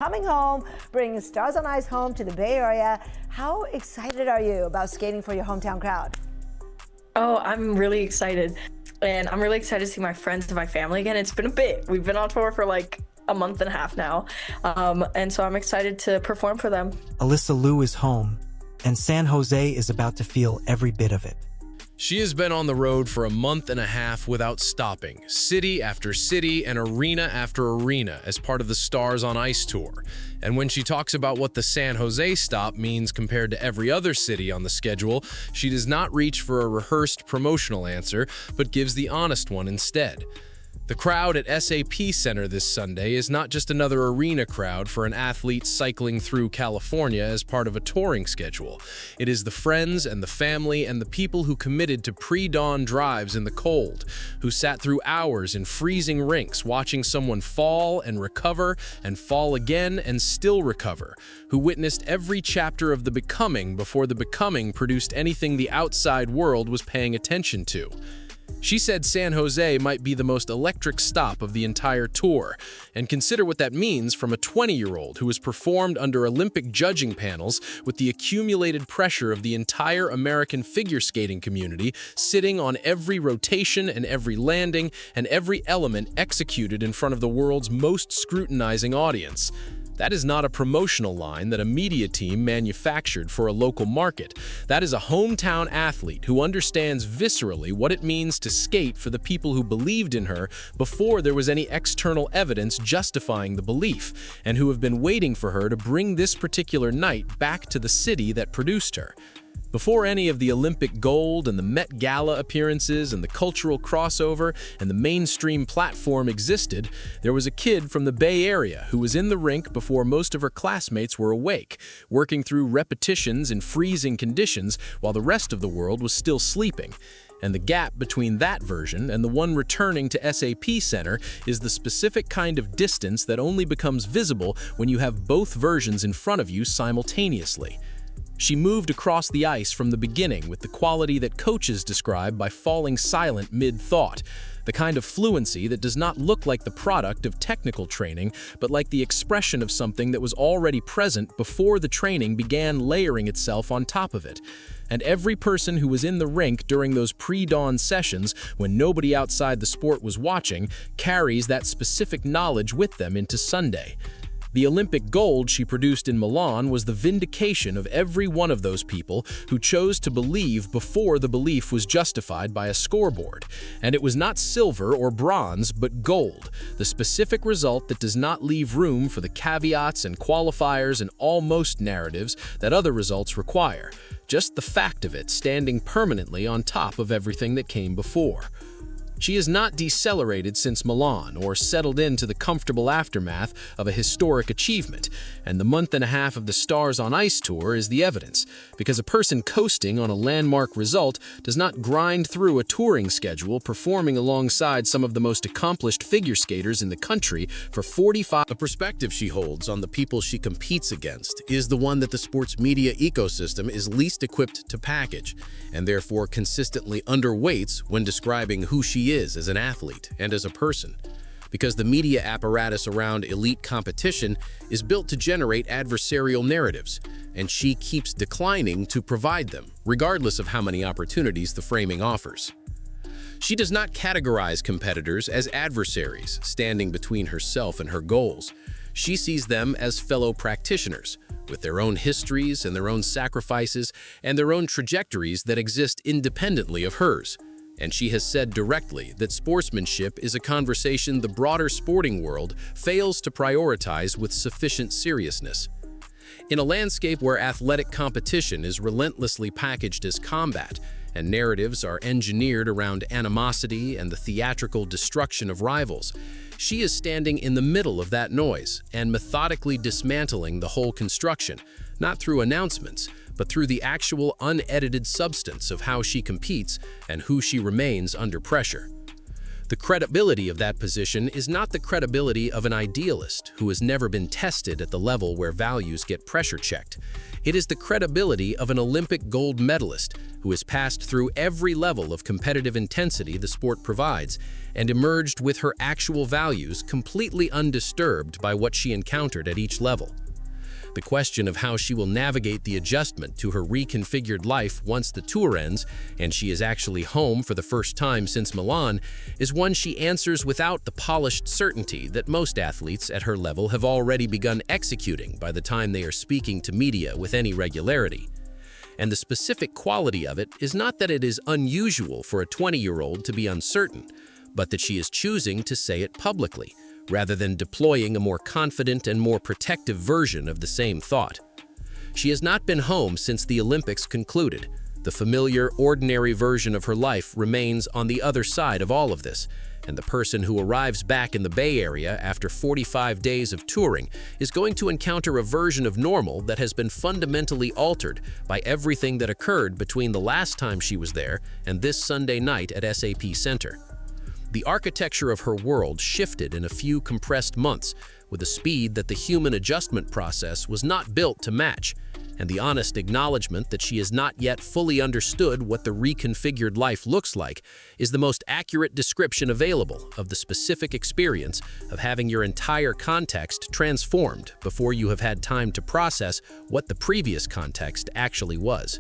Coming home, bringing Stars on Ice home to the Bay Area. How excited are you about skating for your hometown crowd? Oh, I'm really excited. And I'm really excited to see my friends and my family again. It's been a bit. We've been on tour for like a month and a half now. And so I'm excited to perform for them. Alysa Liu is home, and San Jose is about to feel every bit of it. She has been on the road for a month and a half without stopping, city after city and arena after arena as part of the Stars on Ice tour. And when she talks about what the San Jose stop means compared to every other city on the schedule, she does not reach for a rehearsed promotional answer, but gives the honest one instead. The crowd at SAP Center this Sunday is not just another arena crowd for an athlete cycling through California as part of a touring schedule. It is the friends and the family and the people who committed to pre-dawn drives in the cold, who sat through hours in freezing rinks watching someone fall and recover and fall again and still recover, who witnessed every chapter of the becoming before the becoming produced anything the outside world was paying attention to. She said San Jose might be the most electric stop of the entire tour, and consider what that means from a 20-year-old who has performed under Olympic judging panels with the accumulated pressure of the entire American figure skating community sitting on every rotation and every landing and every element executed in front of the world's most scrutinizing audience. That is not a promotional line that a media team manufactured for a local market. That is a hometown athlete who understands viscerally what it means to skate for the people who believed in her before there was any external evidence justifying the belief, and who have been waiting for her to bring this particular night back to the city that produced her. Before any of the Olympic gold and the Met Gala appearances and the cultural crossover and the mainstream platform existed, there was a kid from the Bay Area who was in the rink before most of her classmates were awake, working through repetitions in freezing conditions while the rest of the world was still sleeping. And the gap between that version and the one returning to SAP Center is the specific kind of distance that only becomes visible when you have both versions in front of you simultaneously. She moved across the ice from the beginning with the quality that coaches describe by falling silent mid-thought, the kind of fluency that does not look like the product of technical training, but like the expression of something that was already present before the training began layering itself on top of it. And every person who was in the rink during those pre-dawn sessions, when nobody outside the sport was watching, carries that specific knowledge with them into Sunday. The Olympic gold she produced in Milan was the vindication of every one of those people who chose to believe before the belief was justified by a scoreboard. And it was not silver or bronze, but gold, the specific result that does not leave room for the caveats and qualifiers and almost narratives that other results require. Just the fact of it standing permanently on top of everything that came before. She has not decelerated since Milan or settled into the comfortable aftermath of a historic achievement, and the month and a half of the Stars on Ice tour is the evidence, because a person coasting on a landmark result does not grind through a touring schedule performing alongside some of the most accomplished figure skaters in the country for 45. The perspective she holds on the people she competes against is the one that the sports media ecosystem is least equipped to package, and therefore consistently underweights when describing who she is as an athlete and as a person, because the media apparatus around elite competition is built to generate adversarial narratives, and she keeps declining to provide them, regardless of how many opportunities the framing offers. She does not categorize competitors as adversaries standing between herself and her goals. She sees them as fellow practitioners, with their own histories and their own sacrifices and their own trajectories that exist independently of hers. And she has said directly that sportsmanship is a conversation the broader sporting world fails to prioritize with sufficient seriousness. In a landscape where athletic competition is relentlessly packaged as combat, and narratives are engineered around animosity and the theatrical destruction of rivals, she is standing in the middle of that noise and methodically dismantling the whole construction, not through announcements, but through the actual unedited substance of how she competes and who she remains under pressure. The credibility of that position is not the credibility of an idealist who has never been tested at the level where values get pressure checked. It is the credibility of an Olympic gold medalist who has passed through every level of competitive intensity the sport provides and emerged with her actual values completely undisturbed by what she encountered at each level. The question of how she will navigate the adjustment to her reconfigured life once the tour ends and she is actually home for the first time since Milan is one she answers without the polished certainty that most athletes at her level have already begun executing by the time they are speaking to media with any regularity. And the specific quality of it is not that it is unusual for a 20-year-old to be uncertain, but that she is choosing to say it publicly, rather than deploying a more confident and more protective version of the same thought. She has not been home since the Olympics concluded. The familiar, ordinary version of her life remains on the other side of all of this, and the person who arrives back in the Bay Area after 45 days of touring is going to encounter a version of normal that has been fundamentally altered by everything that occurred between the last time she was there and this Sunday night at SAP Center. The architecture of her world shifted in a few compressed months with a speed that the human adjustment process was not built to match, and the honest acknowledgement that she has not yet fully understood what the reconfigured life looks like is the most accurate description available of the specific experience of having your entire context transformed before you have had time to process what the previous context actually was.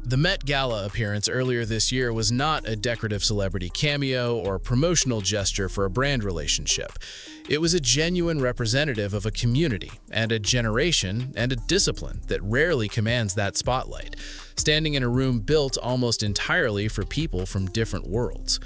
The Met Gala appearance earlier this year was not a decorative celebrity cameo or promotional gesture for a brand relationship. It was a genuine representative of a community and a generation and a discipline that rarely commands that spotlight, standing in a room built almost entirely for people from different worlds.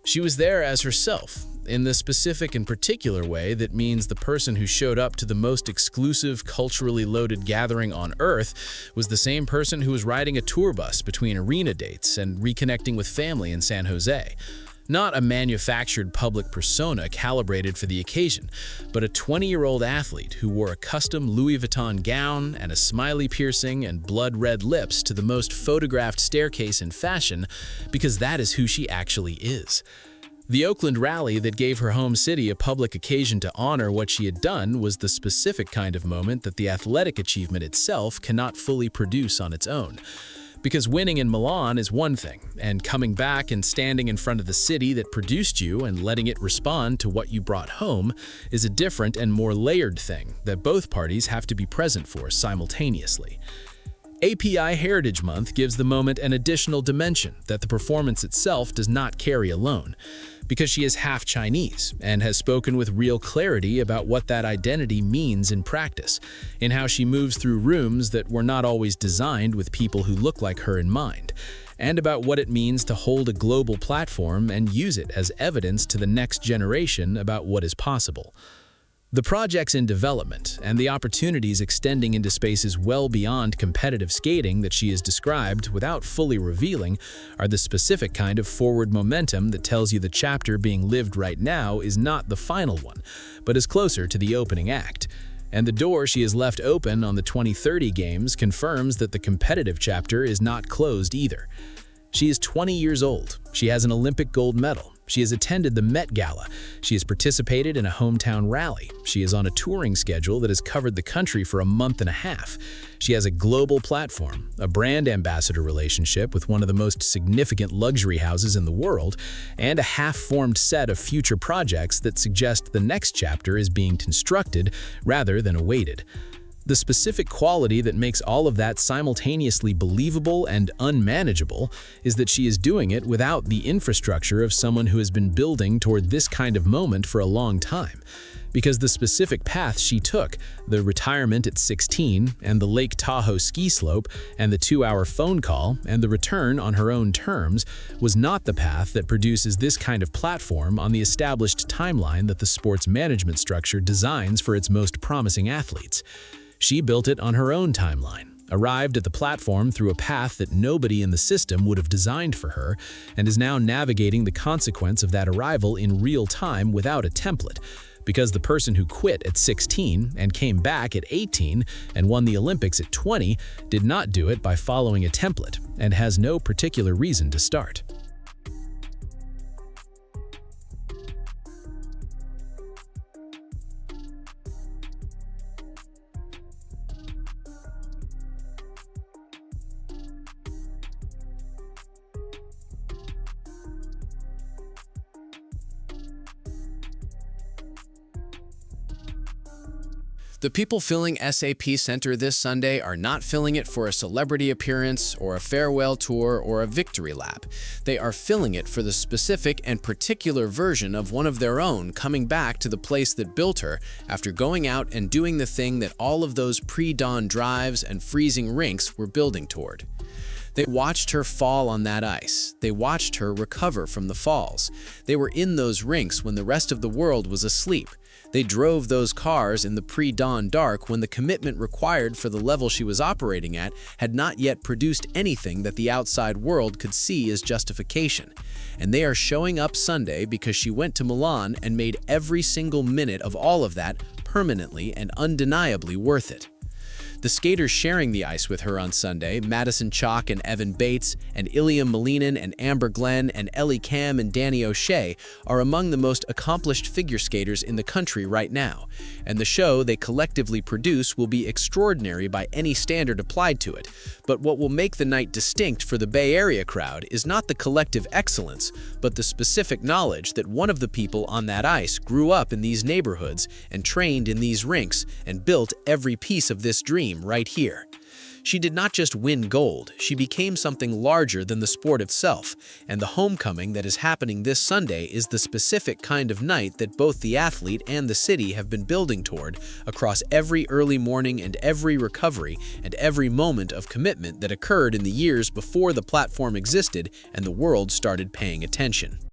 She was there as herself, in the specific and particular way that means the person who showed up to the most exclusive, culturally loaded gathering on Earth was the same person who was riding a tour bus between arena dates and reconnecting with family in San Jose. Not a manufactured public persona calibrated for the occasion, but a 20-year-old athlete who wore a custom Louis Vuitton gown and a smiley piercing and blood-red lips to the most photographed staircase in fashion because that is who she actually is. The Oakland rally that gave her home city a public occasion to honor what she had done was the specific kind of moment that the athletic achievement itself cannot fully produce on its own. Because winning in Milan is one thing, and coming back and standing in front of the city that produced you and letting it respond to what you brought home is a different and more layered thing that both parties have to be present for simultaneously. API Heritage Month gives the moment an additional dimension that the performance itself does not carry alone, because she is half Chinese and has spoken with real clarity about what that identity means in practice, in how she moves through rooms that were not always designed with people who look like her in mind, and about what it means to hold a global platform and use it as evidence to the next generation about what is possible. The projects in development and the opportunities extending into spaces well beyond competitive skating that she has described without fully revealing are the specific kind of forward momentum that tells you the chapter being lived right now is not the final one, but is closer to the opening act. And the door she has left open on the 2030 Games confirms that the competitive chapter is not closed either. She is 20 years old. She has an Olympic gold medal. She has attended the Met Gala. She has participated in a hometown rally. She is on a touring schedule that has covered the country for a month and a half. She has a global platform, a brand ambassador relationship with one of the most significant luxury houses in the world, and a half-formed set of future projects that suggest the next chapter is being constructed rather than awaited. The specific quality that makes all of that simultaneously believable and unmanageable is that she is doing it without the infrastructure of someone who has been building toward this kind of moment for a long time. Because the specific path she took, the retirement at 16 and the Lake Tahoe ski slope and the 2-hour phone call and the return on her own terms, was not the path that produces this kind of platform on the established timeline that the sports management structure designs for its most promising athletes. She built it on her own timeline, arrived at the platform through a path that nobody in the system would have designed for her, and is now navigating the consequence of that arrival in real time without a template. Because the person who quit at 16 and came back at 18 and won the Olympics at 20 did not do it by following a template and has no particular reason to start. The people filling SAP Center this Sunday are not filling it for a celebrity appearance or a farewell tour or a victory lap. They are filling it for the specific and particular version of one of their own coming back to the place that built her after going out and doing the thing that all of those pre-dawn drives and freezing rinks were building toward. They watched her fall on that ice. They watched her recover from the falls. They were in those rinks when the rest of the world was asleep. They drove those cars in the pre-dawn dark when the commitment required for the level she was operating at had not yet produced anything that the outside world could see as justification. And they are showing up Sunday because she went to Milan and made every single minute of all of that permanently and undeniably worth it. The skaters sharing the ice with her on Sunday, Madison Chalk and Evan Bates, and Iliam Malinin and Amber Glenn and Ellie Cam and Danny O'Shea, are among the most accomplished figure skaters in the country right now, and the show they collectively produce will be extraordinary by any standard applied to it. But what will make the night distinct for the Bay Area crowd is not the collective excellence, but the specific knowledge that one of the people on that ice grew up in these neighborhoods and trained in these rinks and built every piece of this dream right here. She did not just win gold, she became something larger than the sport itself, and the homecoming that is happening this Sunday is the specific kind of night that both the athlete and the city have been building toward across every early morning and every recovery and every moment of commitment that occurred in the years before the platform existed and the world started paying attention.